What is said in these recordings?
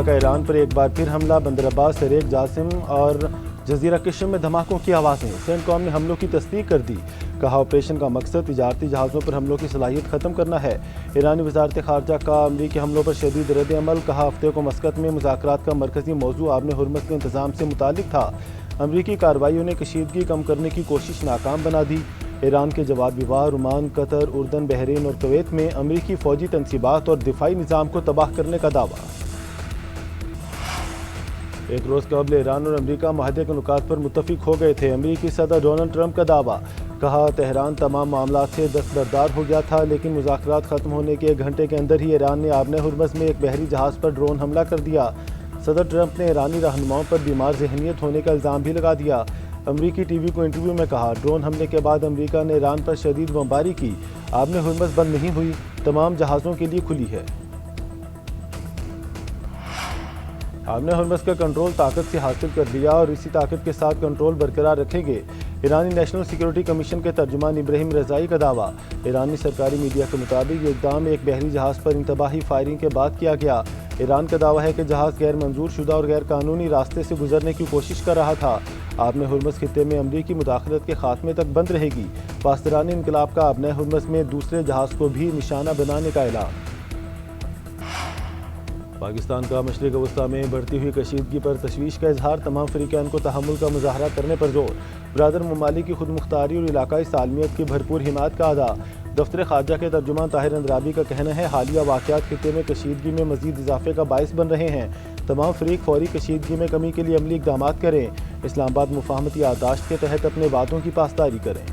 کا ایران پر ایک بار پھر حملہ، بندر عباس، طریق جاسم اور جزیرہ قشم میں دھماکوں کی آوازیں، سینٹ کام نے حملوں کی تصدیق کر دی، کہا آپریشن کا مقصد تجارتی جہازوں پر حملوں کی صلاحیت ختم کرنا ہے۔ ایرانی وزارت خارجہ کا امریکی حملوں پر شدید رد عمل، کہا ہفتے کو مسقط میں مذاکرات کا مرکزی موضوع آبِ ہرمز کے انتظام سے متعلق تھا، امریکی کارروائیوں نے کشیدگی کم کرنے کی کوشش ناکام بنا دی۔ ایران کے جوابی وار عمان، قطر، اردن، بحرین اور کویت میں امریکی فوجی تنصیبات اور دفاعی نظام کو تباہ کرنے کا دعویٰ۔ ایک روز قبل ایران اور امریکہ معاہدے کے نکات پر متفق ہو گئے تھے، امریکی صدر ڈونلڈ ٹرمپ کا دعویٰ، کہا تہران تمام معاملات سے دستبردار ہو گیا تھا، لیکن مذاکرات ختم ہونے کے 1 گھنٹے کے اندر ہی ایران نے آبِ ہرمز میں ایک بحری جہاز پر ڈرون حملہ کر دیا۔ صدر ٹرمپ نے ایرانی رہنماؤں پر بیمار ذہنیت ہونے کا الزام بھی لگا دیا۔ امریکی ٹی وی کو انٹرویو میں کہا، ڈرون حملے کے بعد امریکہ نے ایران پر شدید بمباری کی، آبِ ہرمز بند نہیں ہوئی، تمام جہازوں کے لیے کھلی ہے۔ آبِ ہرمز کا کنٹرول طاقت سے حاصل کر لیا اور اسی طاقت کے ساتھ کنٹرول برقرار رکھیں گے، ایرانی نیشنل سیکیورٹی کمیشن کے ترجمان ابراہیم رضائی کا دعویٰ۔ ایرانی سرکاری میڈیا کے مطابق یہ اقدام ایک بحری جہاز پر انتباہی فائرنگ کے بعد کیا گیا۔ ایران کا دعویٰ ہے کہ جہاز غیر منظور شدہ اور غیر قانونی راستے سے گزرنے کی کوشش کر رہا تھا۔ آبِ ہرمز خطے میں امریکی مداخلت کے خاتمے تک بند رہے گی، پاسداران انقلاب کا آبِ ہرمز میں دوسرے جہاز کو بھی نشانہ بنانے کا اعلان۔ پاکستان کا مشرق وسطیٰ میں بڑھتی ہوئی کشیدگی پر تشویش کا اظہار، تمام فریقین کو تحمل کا مظاہرہ کرنے پر زور، برادر ممالک کی خود مختاری اور علاقائی سالمیت کی بھرپور حمایت کا ادا۔ دفتر خارجہ کے ترجمان طاہر اندرابی کا کہنا ہے، حالیہ واقعات خطے میں کشیدگی میں مزید اضافے کا باعث بن رہے ہیں، تمام فریق فوری کشیدگی میں کمی کے لیے عملی اقدامات کریں، اسلام آباد مفاہمتی یادداشت کے تحت اپنے وعدوں کی پاسداری کریں۔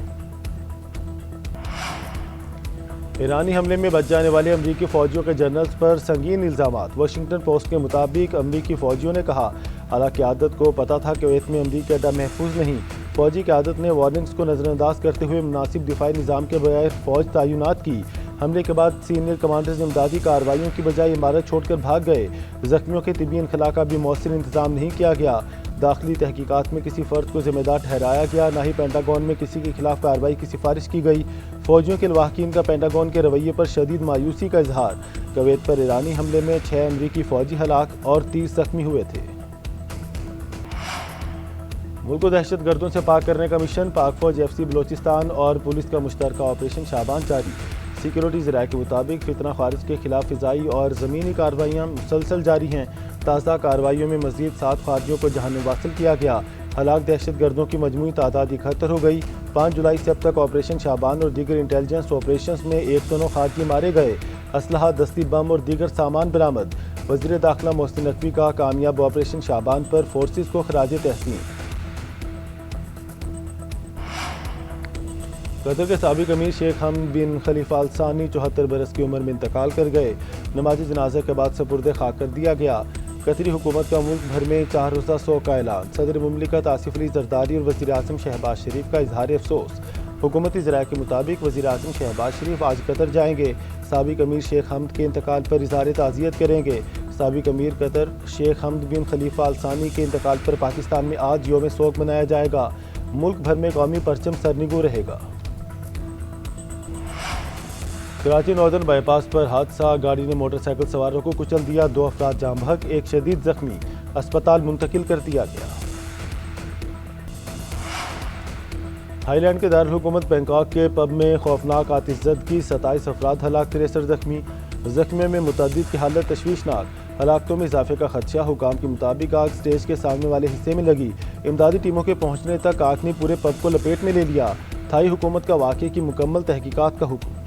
ایرانی حملے میں بچ جانے والے امریکی فوجیوں کے جنرلز پر سنگین الزامات، واشنگٹن پوسٹ کے مطابق امریکی فوجیوں نے کہا، اعلیٰ قیادت کو پتہ تھا کہ کویت میں امریکی اڈہ محفوظ نہیں، فوجی قیادت نے وارننگز کو نظر انداز کرتے ہوئے مناسب دفاعی نظام کے بغیر فوج تعینات کی۔ حملے کے بعد سینئر کمانڈرز امدادی کارروائیوں کی بجائے عمارت چھوڑ کر بھاگ گئے، زخمیوں کے طبی انخلاء کا بھی مؤثر انتظام نہیں کیا گیا، داخلی تحقیقات میں کسی فرد کو ذمہ دار ٹھہرایا گیا، نہ ہی پینٹاگون میں کسی کے خلاف کارروائی کی سفارش کی گئی۔ فوجیوں کے لواحقین کا پینٹاگون کے رویے پر شدید مایوسی کا اظہار، کویت پر ایرانی حملے میں 6 امریکی فوجی ہلاک اور 30 زخمی ہوئے تھے۔ ملک کو دہشت گردوں سے پاک کرنے کا مشن، پاک فوج ایف سی بلوچستان اور پولیس کا مشترکہ آپریشن شعبان جاری، سیکیورٹی ذرائع کے مطابق فتنہ خارج کے خلاف فضائی اور زمینی کارروائیاں مسلسل جاری ہیں، تازہ کارروائیوں میں مزید 7 خارجیوں کو جہنم واصل کیا گیا، ہلاک دہشت گردوں کی مجموعی تعداد 71 ہو گئی۔ 5 جولائی سے اب تک آپریشن شعبان اور دیگر انٹیلیجنس آپریشنز میں 109 خارجی مارے گئے، اسلحہ، دستی بم اور دیگر سامان برآمد۔ وزیر داخلہ محسن نقوی کا کامیاب آپریشن شعبان پر فورسز کو خراج تحسین۔ قطر کے سابق امیر شیخ حمد بن خلیفہ ال ثانی 74 برس کی عمر میں انتقال کر گئے، نماز جنازہ کے بعد سپرد خاک کر دیا گیا۔ قطری حکومت کا ملک بھر میں 4 روزہ سوگ کا اعلان، صدر مملکت آصف علی زرداری اور وزیر اعظم شہباز شریف کا اظہار افسوس۔ حکومتی ذرائع کے مطابق وزیر اعظم شہباز شریف آج قطر جائیں گے، سابق امیر شیخ حمد کے انتقال پر اظہار تعزیت کریں گے۔ سابق امیر قطر شیخ حمد بن خلیفہ ال ثانی کے انتقال پر پاکستان میں آج یوم سوگ منایا جائے گا، ملک بھر میں قومی پرچم سرنگوں رہے گا۔ کراچی ناردرن بائی پاس پر حادثہ، گاڑی نے موٹر سائیکل سواروں کو کچل دیا، 2 افراد جاں بحق، 1 شدید زخمی، اسپتال منتقل کر دیا گیا۔ تھائی لینڈ کے دارالحکومت بینکاک کے پب میں خوفناک آتش زدگی، 27 افراد ہلاک، 63 زخمی، زخمیوں میں متعدد کی حالت تشویشناک، ہلاکتوں میں اضافے کا خدشہ، حکام کے مطابق آگ سٹیج کے سامنے والے حصے میں لگی، امدادی ٹیموں کے پہنچنے تک آگ نے پورے پب کو لپیٹ میں لے لیا، تھائی حکومت کا واقعے کی مکمل تحقیقات کا حکم۔